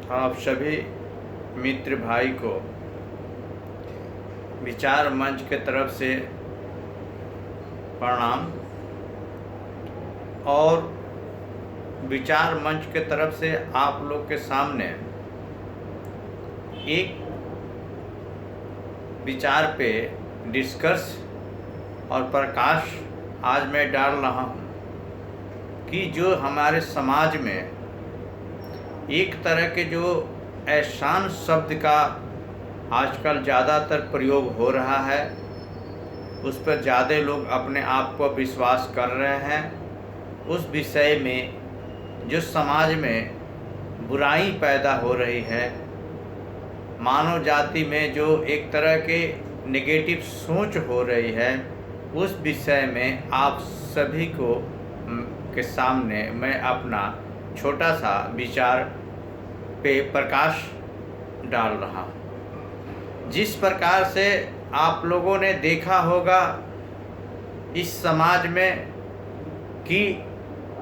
आप सभी मित्र भाई को विचार मंच के तरफ से प्रणाम और विचार मंच के तरफ से आप लोग के सामने एक विचार पे डिस्कस और प्रकाश आज मैं डाल रहा हूँ कि जो हमारे समाज में एक तरह के जो एहसान शब्द का आजकल ज़्यादातर प्रयोग हो रहा है, उस पर ज़्यादा लोग अपने आप को विश्वास कर रहे हैं। उस विषय में जो समाज में बुराई पैदा हो रही है, मानव जाति में जो एक तरह के नेगेटिव सोच हो रही है, उस विषय में आप सभी को के सामने मैं अपना छोटा सा विचार पे प्रकाश डाल रहा हूँ। जिस प्रकार से आप लोगों ने देखा होगा इस समाज में कि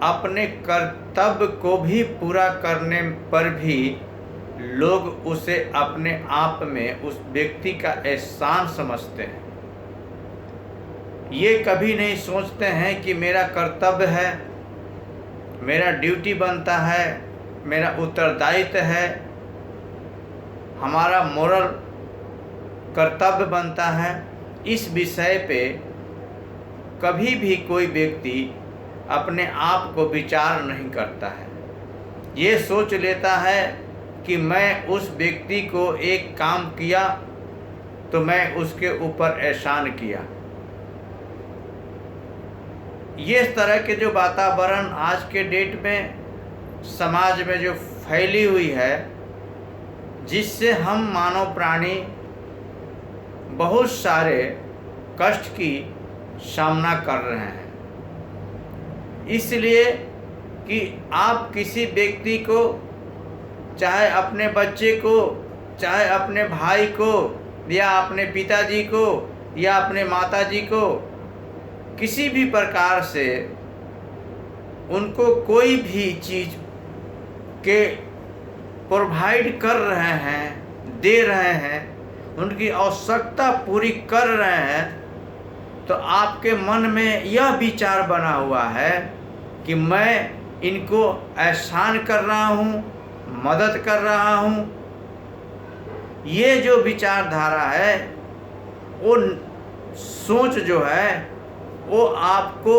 अपने कर्तव्य को भी पूरा करने पर भी लोग उसे अपने आप में उस व्यक्ति का एहसान समझते हैं। ये कभी नहीं सोचते हैं कि मेरा कर्तव्य है, मेरा ड्यूटी बनता है, मेरा उत्तरदायित्व है, हमारा मोरल कर्तव्य बनता है। इस विषय पे कभी भी कोई व्यक्ति अपने आप को विचार नहीं करता है। ये सोच लेता है कि मैं उस व्यक्ति को एक काम किया तो मैं उसके ऊपर एहसान किया। ये तरह के जो वातावरण आज के डेट में समाज में जो फैली हुई है, जिससे हम मानव प्राणी बहुत सारे कष्ट की सामना कर रहे हैं। इसलिए कि आप किसी व्यक्ति को, चाहे अपने बच्चे को, चाहे अपने भाई को, या अपने पिताजी को, या अपने माताजी को, किसी भी प्रकार से उनको कोई भी चीज़ के प्रोवाइड कर रहे हैं, दे रहे हैं, उनकी आवश्यकता पूरी कर रहे हैं, तो आपके मन में यह विचार बना हुआ है कि मैं इनको एहसान कर रहा हूँ, मदद कर रहा हूँ। ये जो विचारधारा है, वो सोच जो है, वो आपको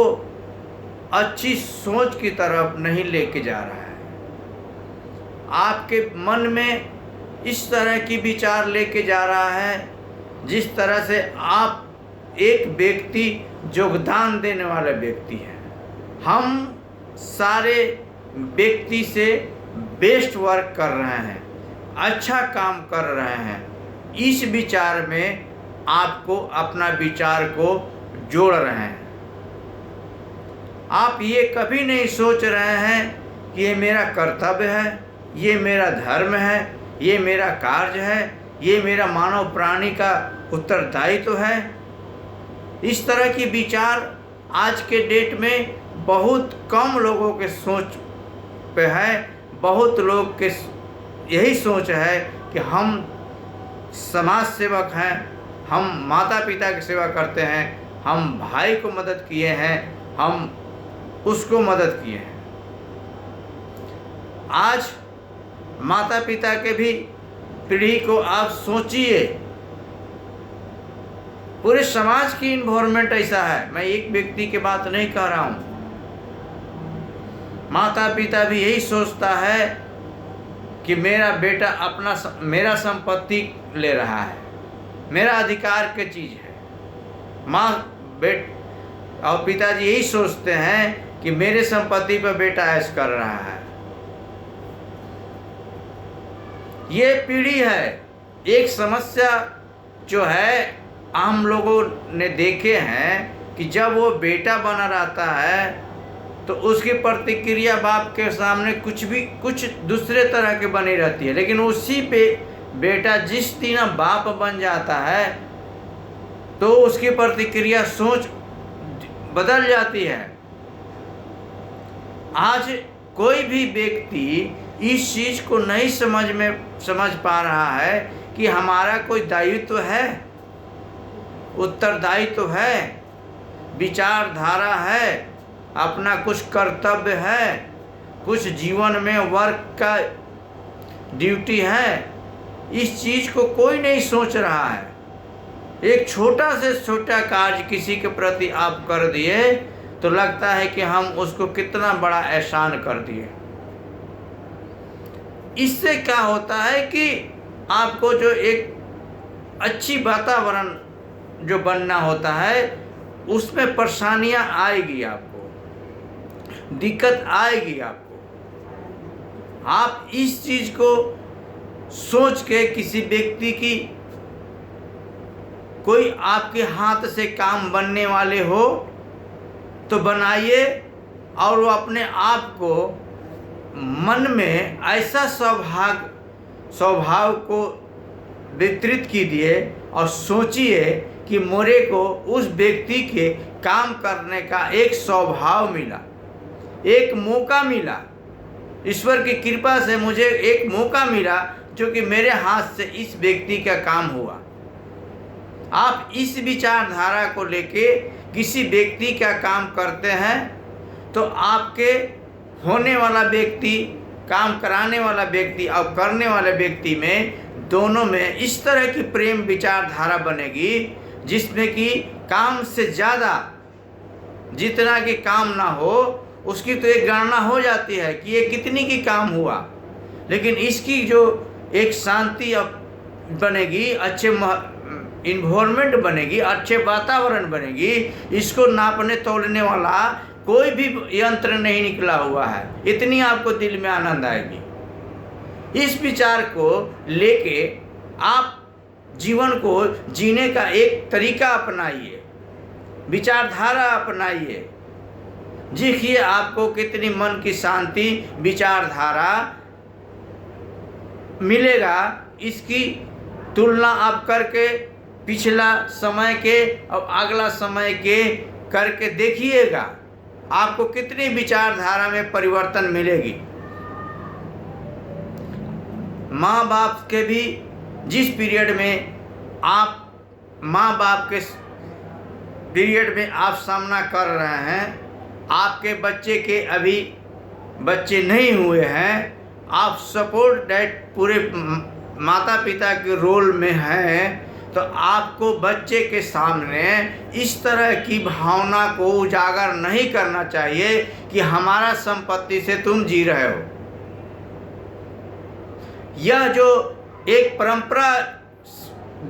अच्छी सोच की तरफ नहीं लेके जा रहा है। आपके मन में इस तरह की विचार लेके जा रहा है जिस तरह से आप एक व्यक्ति योगदान देने वाला व्यक्ति है। हम सारे व्यक्ति से बेस्ट वर्क कर रहे हैं, अच्छा काम कर रहे हैं। इस विचार में आपको अपना विचार को जोड़ रहे हैं। आप ये कभी नहीं सोच रहे हैं कि ये मेरा कर्तव्य है, ये मेरा धर्म है, ये मेरा कार्य है, ये मेरा मानव प्राणी का उत्तरदायित्व है। इस तरह की विचार आज के डेट में बहुत कम लोगों के सोच पे है। बहुत लोग के यही सोच है कि हम समाज सेवक हैं, हम माता पिता की सेवा करते हैं, हम भाई को मदद किए हैं, हम उसको मदद किए हैं। आज माता पिता के भी पीढ़ी को आप सोचिए, पूरे समाज की इन्वायरमेंट ऐसा है। मैं एक व्यक्ति की बात नहीं कह रहा हूँ। माता पिता भी यही सोचता है कि मेरा बेटा मेरा संपत्ति ले रहा है, मेरा अधिकार की चीज़ है। और पिताजी यही सोचते हैं कि मेरे संपत्ति पर बेटा ऐश कर रहा है। ये पीढ़ी है। एक समस्या जो है हम लोगों ने देखे हैं कि जब वो बेटा बना रहता है तो उसकी प्रतिक्रिया बाप के सामने कुछ दूसरे तरह के बनी रहती है, लेकिन उसी पे बेटा जिस दिन बाप बन जाता है तो उसकी प्रतिक्रिया सोच बदल जाती है। आज कोई भी व्यक्ति इस चीज को नहीं समझ पा रहा है कि हमारा कोई दायित्व है, उत्तरदायित्व है, विचारधारा है, अपना कुछ कर्तव्य है, कुछ जीवन में वर्क का ड्यूटी है। इस चीज को कोई नहीं सोच रहा है। एक छोटा से छोटा कार्य किसी के प्रति आप कर दिए तो लगता है कि हम उसको कितना बड़ा एहसान कर दिए। इससे क्या होता है कि आपको जो एक अच्छी वातावरण जो बनना होता है उसमें परेशानियां आएगी, आपको दिक्कत आएगी। आपको आप इस चीज को सोच के किसी व्यक्ति की कोई आपके हाथ से काम बनने वाले हो तो बनाइए, और वो अपने आप को मन में ऐसा स्वभाव को वितरित कीजिए और सोचिए कि मोरे को उस व्यक्ति के काम करने का एक स्वभाव मिला, एक मौका मिला। ईश्वर की कृपा से मुझे एक मौका मिला जो कि मेरे हाथ से इस व्यक्ति का काम हुआ। आप इस विचारधारा को लेके किसी व्यक्ति का काम करते हैं तो आपके होने वाला व्यक्ति, काम कराने वाला व्यक्ति और करने वाले व्यक्ति में दोनों में इस तरह की प्रेम विचारधारा बनेगी जिसमें कि काम से ज़्यादा जितना कि काम ना हो उसकी तो एक गणना हो जाती है कि ये कितनी की काम हुआ, लेकिन इसकी जो एक शांति बनेगी, अच्छे इन्वायरमेंट बनेगी, अच्छे वातावरण बनेगी, इसको नापने तोलने वाला कोई भी यंत्र नहीं निकला हुआ है। इतनी आपको दिल में आनंद आएगी। इस विचार को लेके आप जीवन को जीने का एक तरीका अपनाइए, विचारधारा अपनाइए। देखिए आपको कितनी मन की शांति विचारधारा मिलेगा। इसकी तुलना आप करके पिछला समय के और अगला समय के करके देखिएगा, आपको कितनी विचारधारा में परिवर्तन मिलेगी। माँ बाप के भी जिस पीरियड में आप माँ बाप के पीरियड में आप सामना कर रहे हैं, आपके बच्चे के अभी बच्चे नहीं हुए हैं, आप सपोर्ट डैट पूरे माता पिता के रोल में हैं, तो आपको बच्चे के सामने इस तरह की भावना को उजागर नहीं करना चाहिए कि हमारा संपत्ति से तुम जी रहे हो। यह जो एक परंपरा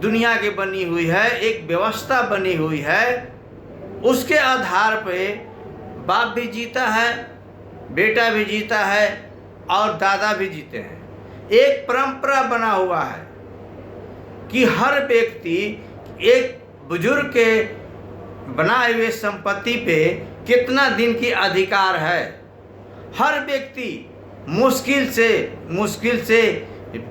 दुनिया की बनी हुई है, एक व्यवस्था बनी हुई है, उसके आधार पे बाप भी जीता है, बेटा भी जीता है और दादा भी जीते हैं। एक परंपरा बना हुआ है कि हर व्यक्ति एक बुजुर्ग के बनाए हुए संपत्ति पे कितना दिन की अधिकार है। हर व्यक्ति मुश्किल से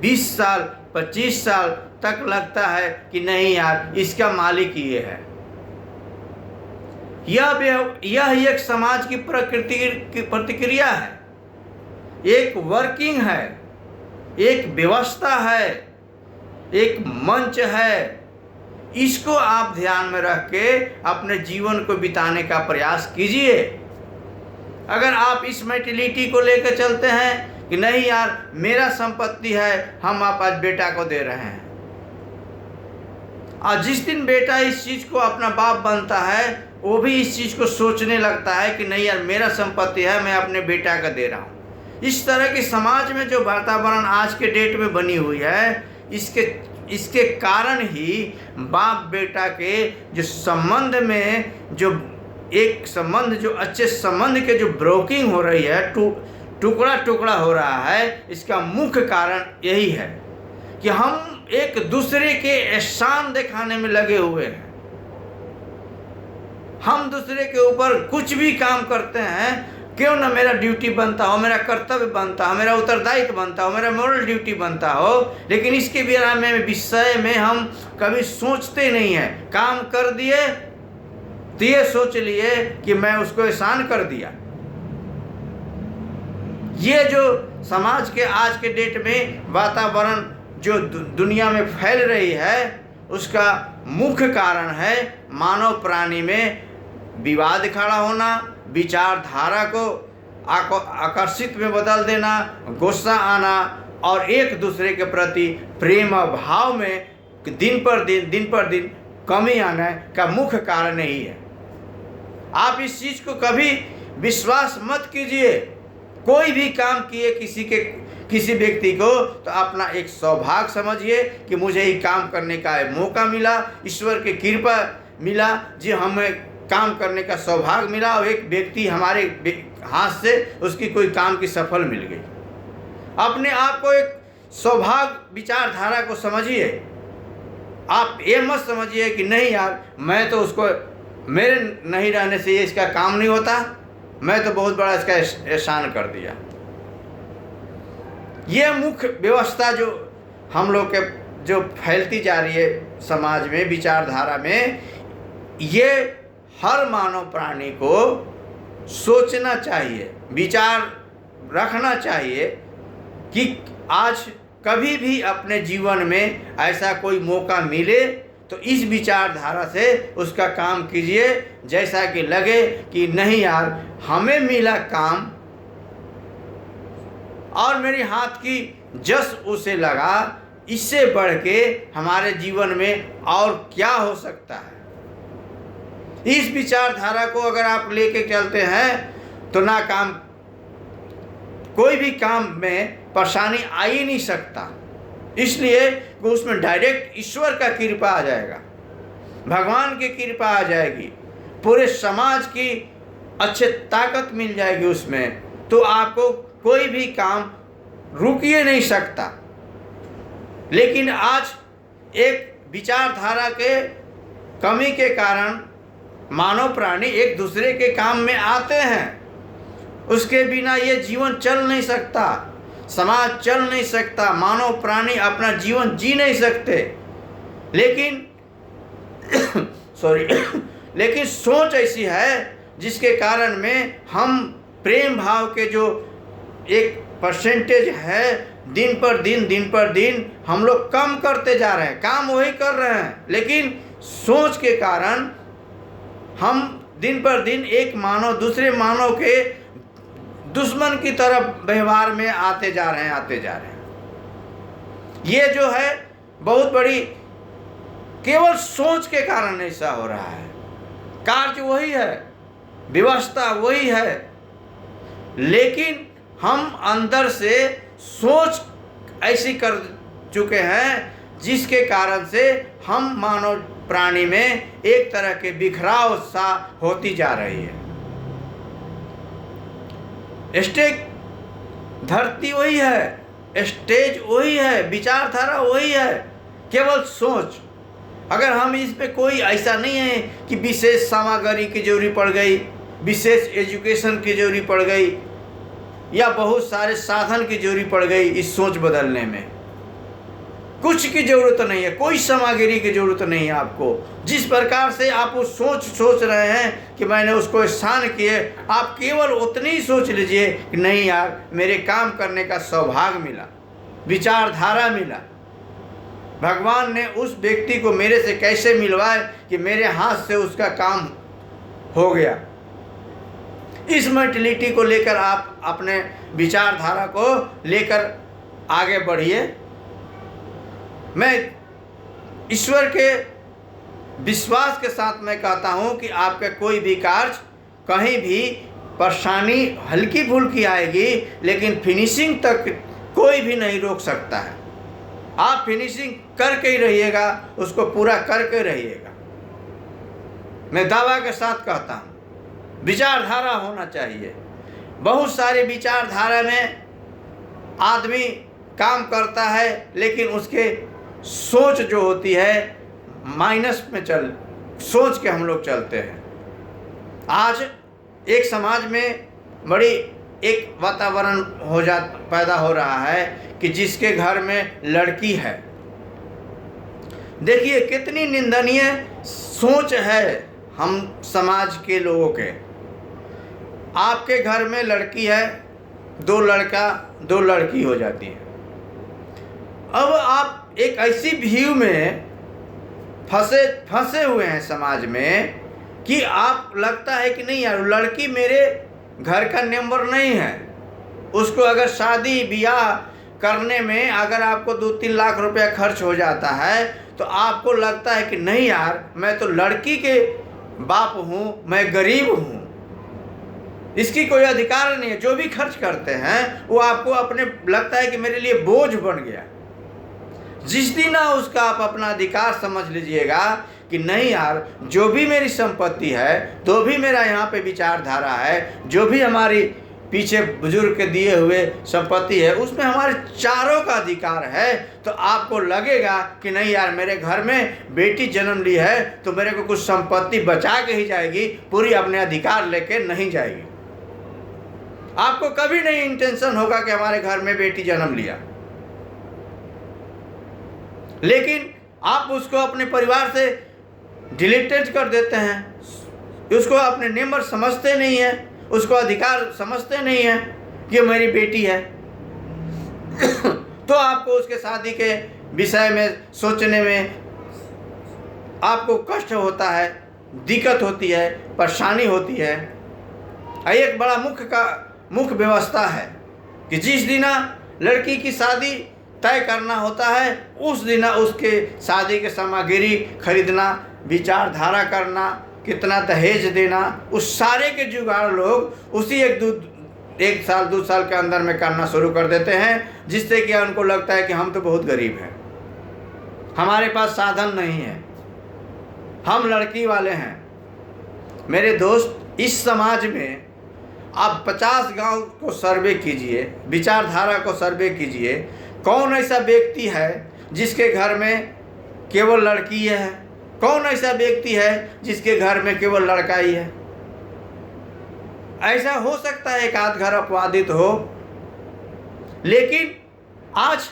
20 साल 25 साल तक लगता है कि नहीं यार इसका मालिक ये है। यह एक समाज की प्रकृति की प्रतिक्रिया है, एक वर्किंग है, एक व्यवस्था है, एक मंच है। इसको आप ध्यान में रख के अपने जीवन को बिताने का प्रयास कीजिए। अगर आप इस मेंटेलिटी को लेकर चलते हैं कि नहीं यार मेरा संपत्ति है, हम आप आज बेटा को दे रहे हैं, और जिस दिन बेटा इस चीज़ को अपना बाप बनता है वो भी इस चीज़ को सोचने लगता है कि नहीं यार मेरा संपत्ति है, मैं अपने बेटा का दे रहा हूँ। इस तरह की समाज में जो वातावरण आज के डेट में बनी हुई है, इसके कारण ही बाप बेटा के जो संबंध में जो एक संबंध जो अच्छे संबंध के जो ब्रोकिंग हो रही है, टुकड़ा टुकड़ा हो रहा है, इसका मुख्य कारण यही है कि हम एक दूसरे के एहसान दिखाने में लगे हुए हैं। हम दूसरे के ऊपर कुछ भी काम करते हैं, क्यों ना मेरा ड्यूटी बनता हो, मेरा कर्तव्य बनता हो, मेरा उत्तरदायित्व बनता हो, मेरा मोरल ड्यूटी बनता हो, लेकिन इसके विषय में हम कभी सोचते नहीं हैं। काम कर दिए तो ये सोच लिए कि मैं उसको एहसान कर दिया। ये जो समाज के आज के डेट में वातावरण जो दुनिया में फैल रही है, उसका मुख्य कारण है मानव प्राणी में विवाद खड़ा होना, विचारधारा को आकर्षित में बदल देना, गुस्सा आना और एक दूसरे के प्रति प्रेम भाव में दिन पर दिन कमी आना का मुख्य कारण यही है। आप इस चीज़ को कभी विश्वास मत कीजिए। कोई भी काम किए किसी व्यक्ति को तो अपना एक सौभाग्य समझिए कि मुझे ही काम करने का मौका मिला, ईश्वर की कृपा मिला जी, हमें काम करने का सौभाग्य मिला और एक व्यक्ति हमारे हाथ से उसकी कोई काम की सफल मिल गई। अपने आप को एक सौभाग्य विचारधारा को समझिए। आप ये मत समझिए कि नहीं यार, मैं तो उसको, मेरे नहीं रहने से ये इसका काम नहीं होता, मैं तो बहुत बड़ा इसका एहसान कर दिया। ये मुख्य व्यवस्था जो हम लोग के जो फैलती जा रही है समाज में, विचारधारा में, ये हर मानव प्राणी को सोचना चाहिए, विचार रखना चाहिए कि आज कभी भी अपने जीवन में ऐसा कोई मौका मिले तो इस विचारधारा से उसका काम कीजिए, जैसा कि लगे कि नहीं यार, हमें मिला काम और मेरे हाथ की जस उसे लगा, इससे बढ़ के हमारे जीवन में और क्या हो सकता है। इस विचारधारा को अगर आप लेके चलते हैं तो ना काम, कोई भी काम में परेशानी आ ही नहीं सकता। इसलिए कि उसमें डायरेक्ट ईश्वर का कृपा आ जाएगा, भगवान की कृपा आ जाएगी, पूरे समाज की अच्छे ताकत मिल जाएगी उसमें, तो आपको कोई भी काम रुक ही नहीं सकता। लेकिन आज एक विचारधारा के कमी के कारण मानव प्राणी एक दूसरे के काम में आते हैं, उसके बिना ये जीवन चल नहीं सकता, समाज चल नहीं सकता, मानव प्राणी अपना जीवन जी नहीं सकते। लेकिन लेकिन सोच ऐसी है जिसके कारण में हम प्रेम भाव के जो एक परसेंटेज है, दिन पर दिन हम लोग कम करते जा रहे हैं। काम वही कर रहे हैं, लेकिन सोच के कारण हम दिन पर दिन एक मानव दूसरे मानव के दुश्मन की तरफ व्यवहार में आते जा रहे हैं। ये जो है बहुत बड़ी, केवल सोच के कारण ऐसा हो रहा है। कार्य वही है, व्यवस्था वही है, लेकिन हम अंदर से सोच ऐसी कर चुके हैं जिसके कारण से हम मानव प्राणी में एक तरह के बिखराव सा होती जा रही है। स्टेज धरती वही है, स्टेज वही है, विचारधारा वही है, केवल सोच। अगर हम इस पे कोई ऐसा नहीं है कि विशेष सामग्री की जरूरी पड़ गई, विशेष एजुकेशन की जरूरी पड़ गई, या बहुत सारे साधन की जरूरी पड़ गई इस सोच बदलने में, कुछ की ज़रूरत नहीं है, कोई सामग्री की ज़रूरत नहीं है आपको। जिस प्रकार से आप वो सोच रहे हैं कि मैंने उसको एहसान किए, आप केवल उतनी ही सोच लीजिए कि नहीं यार, मेरे काम करने का सौभाग्य मिला, विचारधारा मिला, भगवान ने उस व्यक्ति को मेरे से कैसे मिलवाए कि मेरे हाथ से उसका काम हो गया। इस मेंटलिटी को लेकर आप अपने विचारधारा को लेकर आगे बढ़िए। मैं ईश्वर के विश्वास के साथ मैं कहता हूँ कि आपके कोई भी कार्य, कहीं भी परेशानी हल्की फुल्की आएगी, लेकिन फिनिशिंग तक कोई भी नहीं रोक सकता है। आप फिनिशिंग करके ही रहिएगा, उसको पूरा करके रहिएगा। मैं दावा के साथ कहता हूँ, विचारधारा होना चाहिए। बहुत सारे विचारधारा में आदमी काम करता है, लेकिन उसके सोच जो होती है माइनस में सोच के हम लोग चलते हैं। आज एक समाज में बड़ी एक वातावरण पैदा हो रहा है कि जिसके घर में लड़की है, देखिए कितनी निंदनीय सोच है हम समाज के लोगों के। आपके घर में लड़की है, दो लड़का दो लड़की हो जाती है। अब आप एक ऐसी भीड़ में फंसे हुए हैं समाज में कि आप लगता है कि नहीं यार, लड़की मेरे घर का नंबर नहीं है। उसको अगर शादी ब्याह करने में अगर आपको 2-3 लाख रुपया खर्च हो जाता है तो आपको लगता है कि नहीं यार, मैं तो लड़की के बाप हूँ, मैं गरीब हूँ, इसकी कोई अधिकार नहीं है। जो भी खर्च करते हैं वो आपको अपने लगता है कि मेरे लिए बोझ बन गया। जिस दिन उसका आप अपना अधिकार समझ लीजिएगा कि नहीं यार, जो भी मेरी संपत्ति है, जो भी मेरा यहाँ पे विचारधारा है, जो भी हमारी पीछे बुजुर्ग के दिए हुए संपत्ति है, उसमें हमारे चारों का अधिकार है, तो आपको लगेगा कि नहीं यार, मेरे घर में बेटी जन्म ली है तो मेरे को कुछ संपत्ति बचा के ही जाएगी, पूरी अपने अधिकार लेके नहीं जाएगी। आपको कभी नहीं इंटेंशन होगा कि हमारे घर में बेटी जन्म लिया, लेकिन आप उसको अपने परिवार से डिलीटेड कर देते हैं, उसको अपने नेबर समझते नहीं हैं, उसको अधिकार समझते नहीं हैं कि मेरी बेटी है। तो आपको उसके शादी के विषय में सोचने में आपको कष्ट होता है, दिक्कत होती है, परेशानी होती है। एक बड़ा मुख्य व्यवस्था है कि जिस दिन लड़की की शादी तय करना होता है, उस दिन उसके शादी के सामग्री खरीदना, विचारधारा करना, कितना दहेज देना, उस सारे के जुगाड़ लोग उसी एक साल 2 साल के अंदर में करना शुरू कर देते हैं, जिससे कि उनको लगता है कि हम तो बहुत गरीब हैं, हमारे पास साधन नहीं है, हम लड़की वाले हैं। मेरे दोस्त, इस समाज में आप 50 गांव को सर्वे कीजिए, विचारधारा को सर्वे कीजिए, कौन ऐसा व्यक्ति है जिसके घर में केवल लड़की है, कौन ऐसा व्यक्ति है जिसके घर में केवल लड़का ही है। ऐसा हो सकता है एक आध घर अपवादित हो, लेकिन आज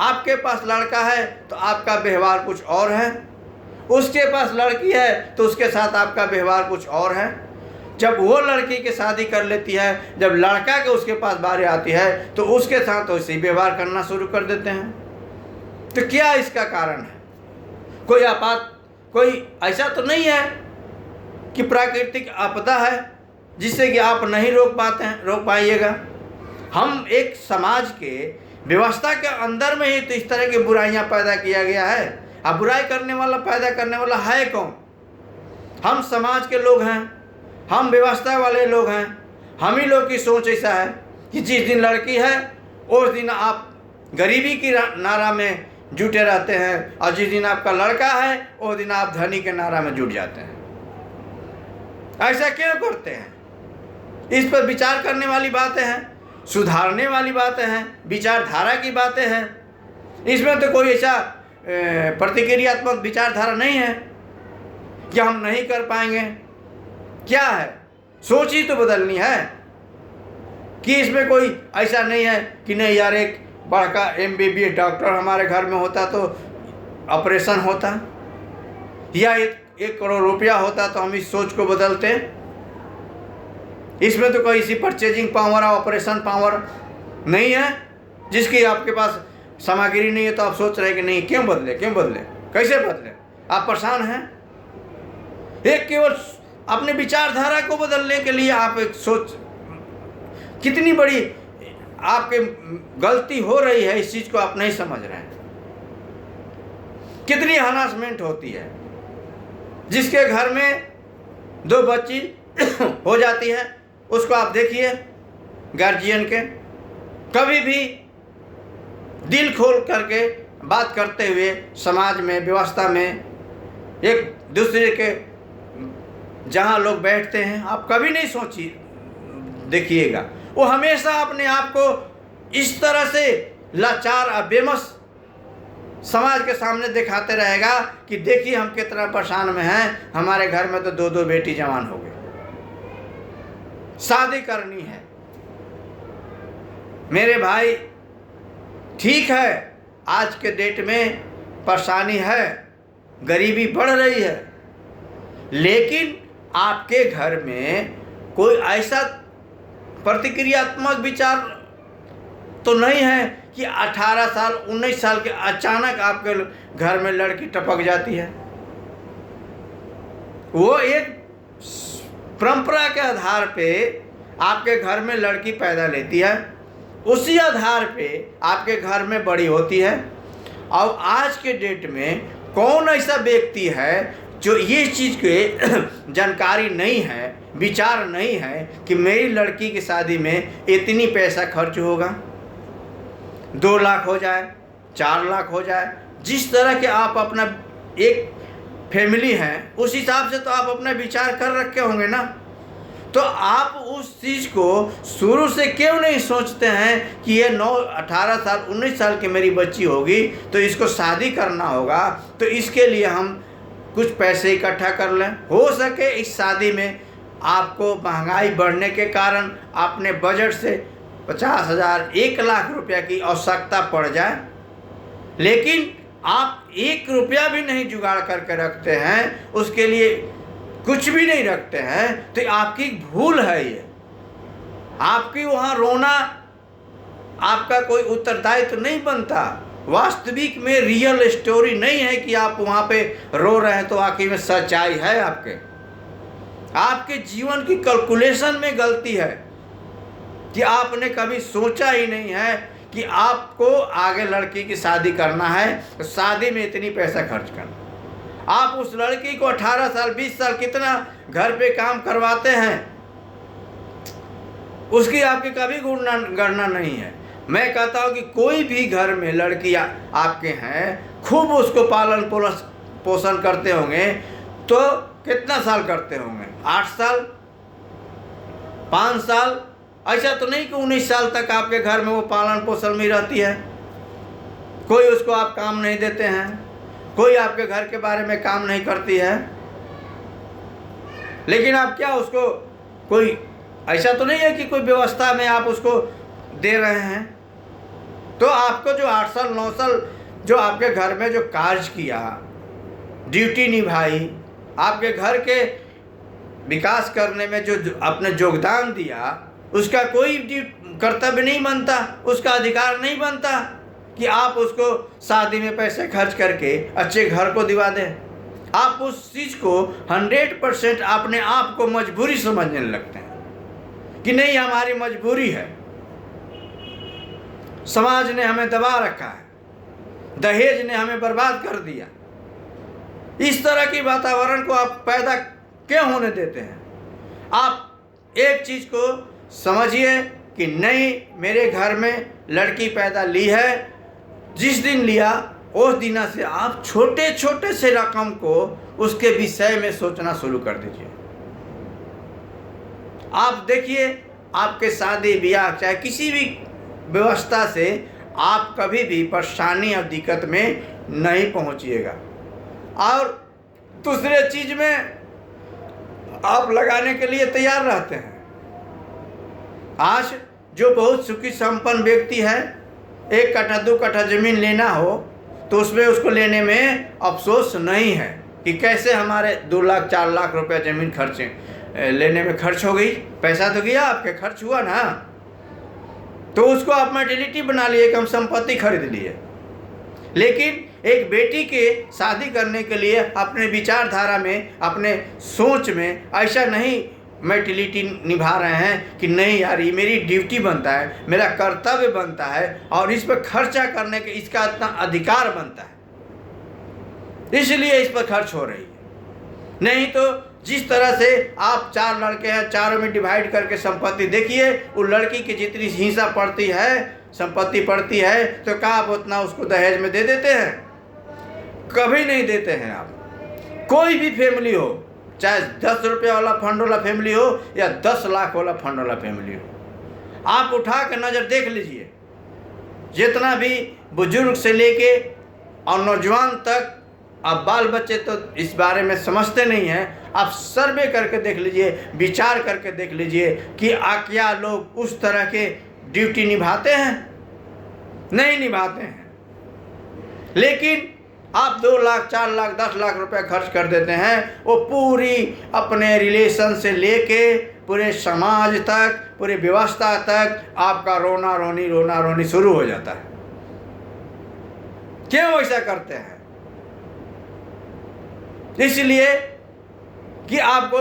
आपके पास लड़का है तो आपका व्यवहार कुछ और है, उसके पास लड़की है तो उसके साथ आपका व्यवहार कुछ और है। जब वो लड़की की शादी कर लेती है, जब लड़का के उसके पास बारी आती है तो उसके साथ वैसे ही व्यवहार करना शुरू कर देते हैं। तो क्या इसका कारण है? कोई ऐसा तो नहीं है कि प्राकृतिक आपदा है जिससे कि आप नहीं रोक पाइएगा। हम एक समाज के व्यवस्था के अंदर में ही तो इस तरह की बुराइयां पैदा किया गया है। अब बुराई पैदा करने वाला है कौन? हम समाज के लोग हैं, हम व्यवस्था वाले लोग हैं। हम ही लोग की सोच ऐसा है कि जिस दिन लड़की है उस दिन आप गरीबी की नारा में जुटे रहते हैं, और जिस दिन आपका लड़का है उस दिन आप धनी के नारा में जुट जाते हैं। ऐसा क्यों करते हैं? इस पर विचार करने वाली बातें हैं, सुधारने वाली बातें हैं, विचारधारा की बातें हैं। इसमें तो कोई ऐसा प्रतिक्रियात्मक विचारधारा नहीं है कि हम नहीं कर पाएंगे। क्या है? सोच ही तो बदलनी है कि इसमें कोई ऐसा नहीं है कि नहीं यार, एक बड़का MBBS डॉक्टर हमारे घर में होता तो ऑपरेशन होता, या 1 करोड़ रुपया होता तो हम इस सोच को बदलते। इसमें तो कोई इसी परचेजिंग पावर और ऑपरेशन पावर नहीं है। जिसकी आपके पास सामग्री नहीं है तो आप सोच रहे हैं कि नहीं, क्यों बदले, कैसे बदले? आप परेशान हैं। एक केवल अपने विचारधारा को बदलने के लिए आप एक सोच, कितनी बड़ी आपके गलती हो रही है, इस चीज को आप नहीं समझ रहे हैं। कितनी हरासमेंट होती है। जिसके घर में 2 बच्ची हो जाती है, उसको आप देखिए, गार्जियन के कभी भी दिल खोल करके बात करते हुए समाज में, व्यवस्था में, एक दूसरे के जहाँ लोग बैठते हैं, आप कभी नहीं देखिएगा। वो हमेशा अपने आप को इस तरह से लाचार और बेबस समाज के सामने दिखाते रहेगा कि देखिए हम कितना परेशान में हैं, हमारे घर में तो 2-2 बेटी जवान हो गई, शादी करनी है। मेरे भाई, ठीक है, आज के डेट में परेशानी है, गरीबी बढ़ रही है, लेकिन आपके घर में कोई ऐसा प्रतिक्रियात्मक विचार तो नहीं है कि 18 साल 19 साल के अचानक आपके घर में लड़की टपक जाती है। वो एक परंपरा के आधार पे आपके घर में लड़की पैदा लेती है, उसी आधार पे आपके घर में बड़ी होती है। और आज के डेट में कौन ऐसा व्यक्ति है जो ये चीज़ के जानकारी नहीं है, विचार नहीं है कि मेरी लड़की की शादी में इतनी पैसा खर्च होगा, 2 लाख हो जाए, 4 लाख हो जाए। जिस तरह के आप अपना एक फैमिली है उस हिसाब से तो आप अपना विचार कर रखे होंगे ना। तो आप उस चीज़ को शुरू से क्यों नहीं सोचते हैं कि ये 18 साल 19 साल की मेरी बच्ची होगी तो इसको शादी करना होगा, तो इसके लिए हम कुछ पैसे इकट्ठा कर लें। हो सके इस शादी में आपको महंगाई बढ़ने के कारण अपने बजट से 50,000 1 लाख रुपया की आवश्यकता पड़ जाए, लेकिन आप 1 रुपया भी नहीं जुगाड़ करके रखते हैं, उसके लिए कुछ भी नहीं रखते हैं, तो आपकी भूल है। ये आपकी वहाँ रोना आपका कोई उत्तरदायित्व तो नहीं बनता। वास्तविक में रियल स्टोरी नहीं है कि आप वहाँ पे रो रहे हैं, तो आखिर में सच्चाई है आपके जीवन की कैलकुलेशन में गलती है कि आपने कभी सोचा ही नहीं है कि आपको आगे लड़की की शादी करना है, तो शादी में इतनी पैसा खर्च करना। आप उस लड़की को 18 साल 20 साल कितना घर पे काम करवाते हैं, उसकी आपकी कभी गणना नहीं है। मैं कहता हूँ कि कोई भी घर में लड़कियाँ आपके हैं, खूब उसको पालन पोषण करते होंगे, तो कितना साल करते होंगे? 8 साल 5 साल। ऐसा तो नहीं कि 19 साल तक आपके घर में वो पालन पोषण में रहती है, कोई उसको आप काम नहीं देते हैं, कोई आपके घर के बारे में काम नहीं करती है, लेकिन आप क्या उसको कोई ऐसा तो नहीं है कि कोई व्यवस्था में आप उसको दे रहे हैं। तो आपको जो 8 साल 9 साल जो आपके घर में जो कार्य किया, ड्यूटी निभाई, आपके घर के विकास करने में जो अपने योगदान दिया, उसका कोई कर्तव्य नहीं बनता, उसका अधिकार नहीं बनता कि आप उसको शादी में पैसे खर्च करके अच्छे घर को दिवा दें। आप उस चीज़ को 100% अपने आप को मजबूरी समझने लगते हैं कि नहीं हमारी मजबूरी है, समाज ने हमें दबा रखा है, दहेज ने हमें बर्बाद कर दिया। इस तरह की वातावरण को आप पैदा क्यों होने देते हैं? आप एक चीज़ को समझिए कि नहीं, मेरे घर में लड़की पैदा ली है, जिस दिन लिया उस दिन से आप छोटे छोटे से रकम को उसके विषय में सोचना शुरू कर दीजिए। आप देखिए, आपके शादी ब्याह चाहे किसी भी व्यवस्था से आप कभी भी परेशानी और दिक्कत में नहीं पहुंचिएगा। और दूसरे चीज में आप लगाने के लिए तैयार रहते हैं। आज जो बहुत सुखी संपन्न व्यक्ति है, 1 कट्ठा 2 कट्ठा ज़मीन लेना हो तो उसमें उसको लेने में अफसोस नहीं है कि कैसे हमारे 2 लाख 4 लाख रुपया ज़मीन लेने में खर्च हो गई। पैसा तो गया, आपके खर्च हुआ ना, तो उसको आप मेंटेलिटी बना लिए कि हम संपत्ति खरीद लिए। लेकिन एक बेटी के शादी करने के लिए अपने विचारधारा में, अपने सोच में ऐसा नहीं मेंटेलिटी निभा रहे हैं कि नहीं यार, ये मेरी ड्यूटी बनता है, मेरा कर्तव्य बनता है और इस पर खर्चा करने के इसका इतना अधिकार बनता है, इसलिए इस पर खर्च हो रही है। नहीं तो जिस तरह से आप 4 लड़के हैं, चारों में डिवाइड करके संपत्ति देखिए, वो लड़की की जितनी हिस्सा पड़ती है, संपत्ति पड़ती है, तो क्या आप उतना उसको दहेज में दे देते हैं? कभी नहीं देते हैं आप। कोई भी फैमिली हो, चाहे 10 रुपये वाला फंड वाला फैमिली हो या 10 लाख वाला फंड वाला फैमिली हो, आप उठा के नज़र देख लीजिए, जितना भी बुजुर्ग से लेके और नौजवान तक, अब बाल बच्चे तो इस बारे में समझते नहीं हैं, आप सर्वे करके देख लीजिए, विचार करके देख लीजिए कि क्या लोग उस तरह के ड्यूटी निभाते हैं? नहीं निभाते हैं। लेकिन आप 2 लाख 4 लाख 10 लाख रुपए खर्च कर देते हैं, वो पूरी अपने रिलेशन से लेके पूरे समाज तक, पूरी व्यवस्था तक आपका रोना रोनी शुरू हो जाता है। क्यों ऐसा करते हैं? इसलिए कि आपको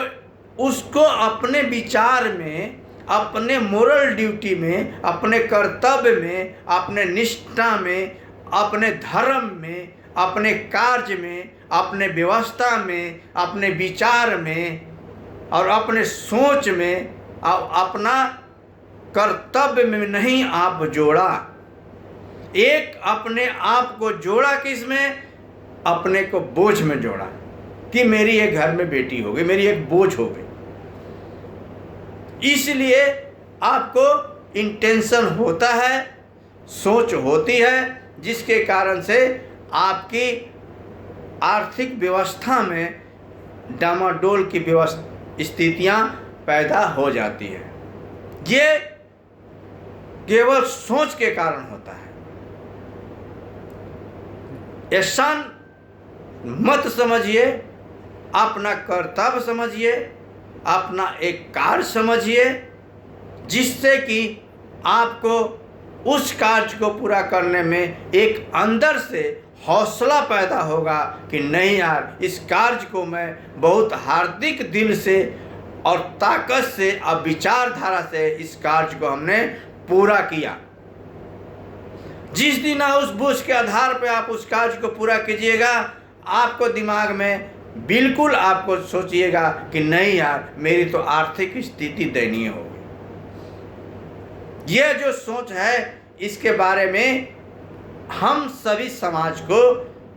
उसको अपने विचार में, अपने मोरल ड्यूटी में, अपने कर्तव्य में, अपने निष्ठा में, अपने धर्म में, अपने कार्य में, अपने व्यवस्था में, अपने विचार में और अपने सोच में और अपना कर्तव्य में नहीं आप जोड़ा। एक अपने आप को जोड़ा, किस में? अपने को बोझ में जोड़ा कि मेरी एक घर में बेटी हो गई, मेरी एक बोझ हो गई। इसलिए आपको इंटेंशन होता है, सोच होती है, जिसके कारण से आपकी आर्थिक व्यवस्था में डामाडोल की स्थितियां पैदा हो जाती है। ये केवल सोच के कारण होता है। ऐसा मत समझिए, अपना कर्तव्य समझिए, अपना एक कार्य समझिए, जिससे कि आपको उस कार्य को पूरा करने में एक अंदर से हौसला पैदा होगा कि नहीं यार, इस कार्य को मैं बहुत हार्दिक दिल से और ताकत से और विचारधारा से इस कार्य को हमने पूरा किया। जिस दिन उस बोझ के आधार पर आप उस कार्य को पूरा कीजिएगा, आपको दिमाग में बिल्कुल आपको सोचिएगा कि नहीं यार, मेरी तो आर्थिक स्थिति दयनीय होगी। यह जो सोच है, इसके बारे में हम सभी समाज को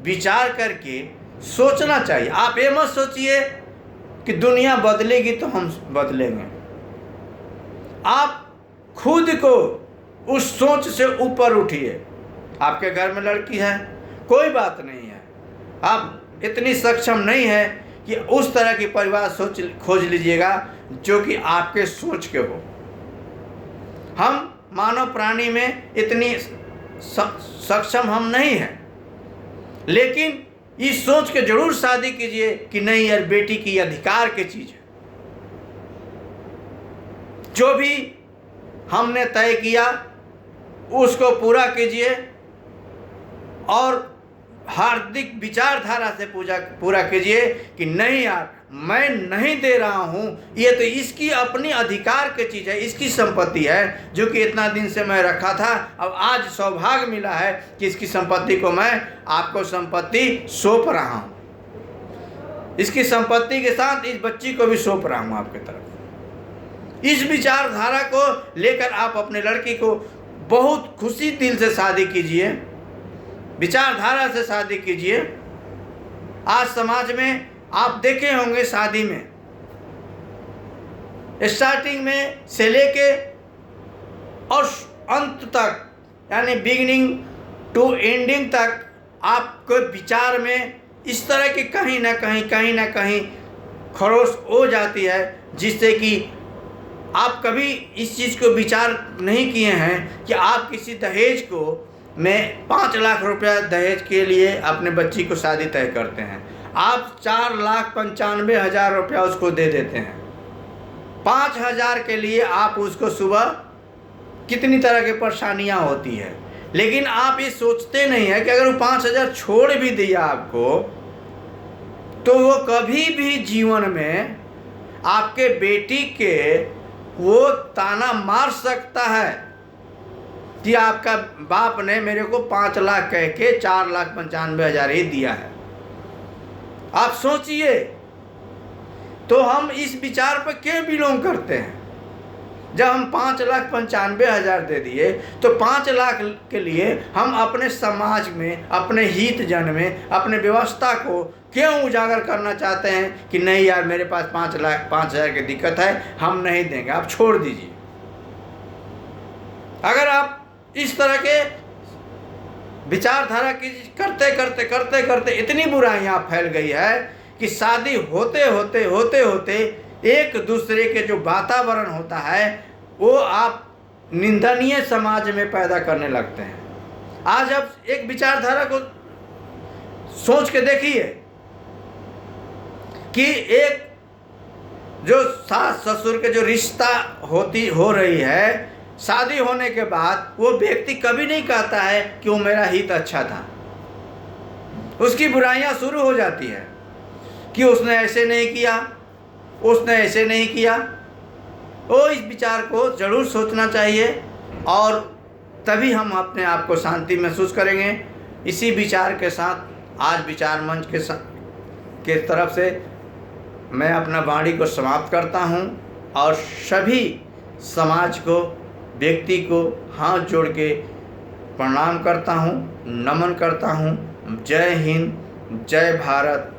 विचार करके सोचना चाहिए। आप ये मत सोचिए कि दुनिया बदलेगी तो हम बदलेंगे। आप खुद को उस सोच से ऊपर उठिए। आपके घर में लड़की है, कोई बात नहीं है, आप इतनी सक्षम नहीं है कि उस तरह की परिवार सोच खोज लीजिएगा जो कि आपके सोच के हो। हम मानव प्राणी में इतनी सक्षम हम नहीं हैं, लेकिन इस सोच के जरूर शादी कीजिए कि नहीं यार, बेटी की अधिकार की चीज़ है। जो भी हमने तय किया उसको पूरा कीजिए और हार्दिक विचारधारा से पूरा कीजिए कि नहीं यार, मैं नहीं दे रहा हूँ, ये तो इसकी अपनी अधिकार की चीज़ है, इसकी संपत्ति है जो कि इतना दिन से मैं रखा था। अब आज सौभाग्य मिला है कि इसकी संपत्ति को मैं आपको संपत्ति सौंप रहा हूँ। इसकी संपत्ति के साथ इस बच्ची को भी सौंप रहा हूँ आपके तरफ। इस विचारधारा को लेकर आप अपने लड़की को बहुत खुशी दिल से शादी कीजिए, विचारधारा से शादी कीजिए। आज समाज में आप देखे होंगे, शादी में स्टार्टिंग में से लेके और अंत तक, यानी बिगिनिंग टू एंडिंग तक, आपके विचार में इस तरह की कहीं ना कहीं खरोश हो जाती है, जिससे कि आप कभी इस चीज़ को विचार नहीं किए हैं कि आप किसी दहेज को में 5 लाख रुपया दहेज के लिए अपने बच्ची को शादी तय करते हैं। आप 4,95,000 रुपया उसको दे देते हैं। 5,000 के लिए आप उसको सुबह कितनी तरह की परेशानियां होती है, लेकिन आप ये सोचते नहीं है कि अगर वो 5,000 छोड़ भी दिया आपको, तो वो कभी भी जीवन में आपके बेटी के वो ताना मार सकता है कि आपका बाप ने मेरे को 5 लाख कह के 4,95,000 ही दिया है। आप सोचिए, तो हम इस विचार पर क्यों बिलोंग करते हैं? जब हम 5,95,000 दे दिए, तो 5 लाख के लिए हम अपने समाज में, अपने हित जन में, अपने व्यवस्था को क्यों उजागर करना चाहते हैं कि नहीं यार, मेरे पास 5,000 की दिक्कत है, हम नहीं देंगे, आप छोड़ दीजिए। अगर आप इस तरह के विचारधारा की करते इतनी बुराइयां फैल गई है कि शादी होते एक दूसरे के जो वातावरण होता है वो आप निंदनीय समाज में पैदा करने लगते हैं। आज आप एक विचारधारा को सोच के देखिए कि एक जो सास ससुर के जो रिश्ता हो रही है, शादी होने के बाद वो व्यक्ति कभी नहीं कहता है कि वो मेरा हित अच्छा था। उसकी बुराइयां शुरू हो जाती है कि उसने ऐसे नहीं किया, उसने ऐसे नहीं किया। वो इस विचार को जरूर सोचना चाहिए और तभी हम अपने आप को शांति महसूस करेंगे। इसी विचार के साथ आज विचार मंच के तरफ से मैं अपना वाणी को समाप्त करता हूँ और सभी समाज को, व्यक्ति को हाथ जोड़ के प्रणाम करता हूँ, नमन करता हूँ। जय हिंद, जय भारत,